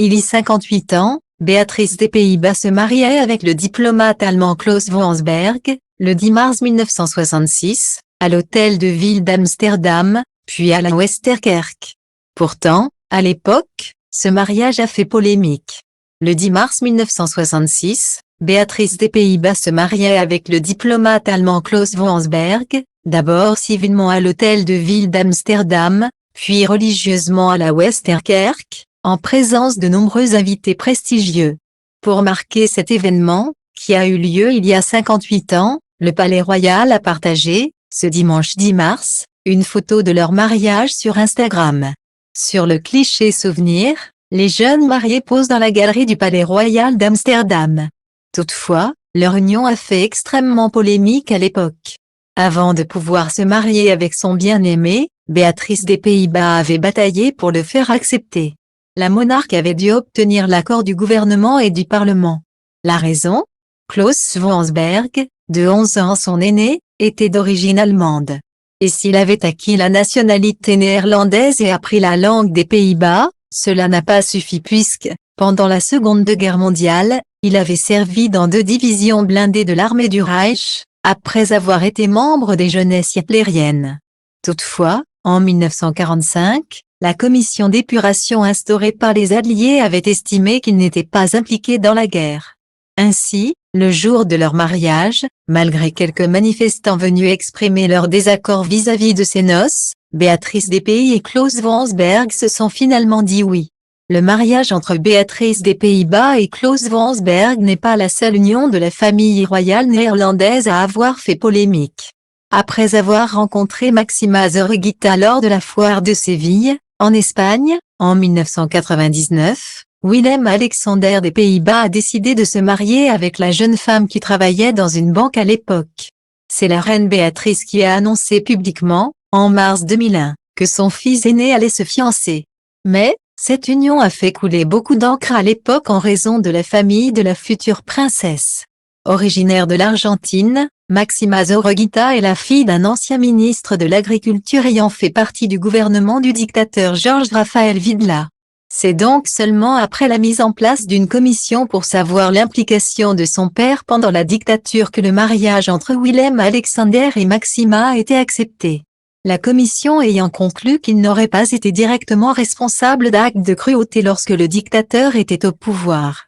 Il y a 58 ans, Béatrice des Pays-Bas se mariait avec le diplomate allemand Klaus Wansberg, le 10 mars 1966, à l'hôtel de ville d'Amsterdam, puis à la Westerkerk. Pourtant, à l'époque, ce mariage a fait polémique. Le 10 mars 1966, Béatrice des Pays-Bas se mariait avec le diplomate allemand Klaus Wansberg, d'abord civilement à l'hôtel de ville d'Amsterdam, puis religieusement à la Westerkerk, en présence de nombreux invités prestigieux. Pour marquer cet événement, qui a eu lieu il y a 58 ans, le Palais Royal a partagé, ce dimanche 10 mars, une photo de leur mariage sur Instagram. Sur le cliché souvenir, les jeunes mariés posent dans la galerie du Palais Royal d'Amsterdam. Toutefois, leur union a fait extrêmement polémique à l'époque. Avant de pouvoir se marier avec son bien-aimé, Béatrice des Pays-Bas avait bataillé pour le faire accepter. La monarque avait dû obtenir l'accord du gouvernement et du Parlement. La raison? Klaus Wansberg, de 11 ans son aîné, était d'origine allemande. Et s'il avait acquis la nationalité néerlandaise et appris la langue des Pays-Bas, cela n'a pas suffi puisque, pendant la Seconde Guerre mondiale, il avait servi dans 2 divisions blindées de l'armée du Reich, après avoir été membre des jeunesses hitlériennes. Toutefois, en 1945, la commission d'épuration instaurée par les Alliés avait estimé qu'il n'était pas impliqué dans la guerre. Ainsi, le jour de leur mariage, malgré quelques manifestants venus exprimer leur désaccord vis-à-vis de ces noces, Béatrice des Pays et Klaus Wansberg se sont finalement dit oui. Le mariage entre Béatrice des Pays-Bas et Klaus Wansberg n'est pas la seule union de la famille royale néerlandaise à avoir fait polémique. Après avoir rencontré Maxima Zorreguieta lors de la foire de Séville, en Espagne, en 1999, Willem-Alexander des Pays-Bas a décidé de se marier avec la jeune femme qui travaillait dans une banque à l'époque. C'est la reine Béatrice qui a annoncé publiquement, en mars 2001, que son fils aîné allait se fiancer. Mais, cette union a fait couler beaucoup d'encre à l'époque en raison de la famille de la future princesse. Originaire de l'Argentine, Maxima Zorreguieta est la fille d'un ancien ministre de l'Agriculture ayant fait partie du gouvernement du dictateur Jorge Rafael Videla. C'est donc seulement après la mise en place d'une commission pour savoir l'implication de son père pendant la dictature que le mariage entre Willem-Alexander et Maxima a été accepté. La commission ayant conclu qu'il n'aurait pas été directement responsable d'actes de cruauté lorsque le dictateur était au pouvoir.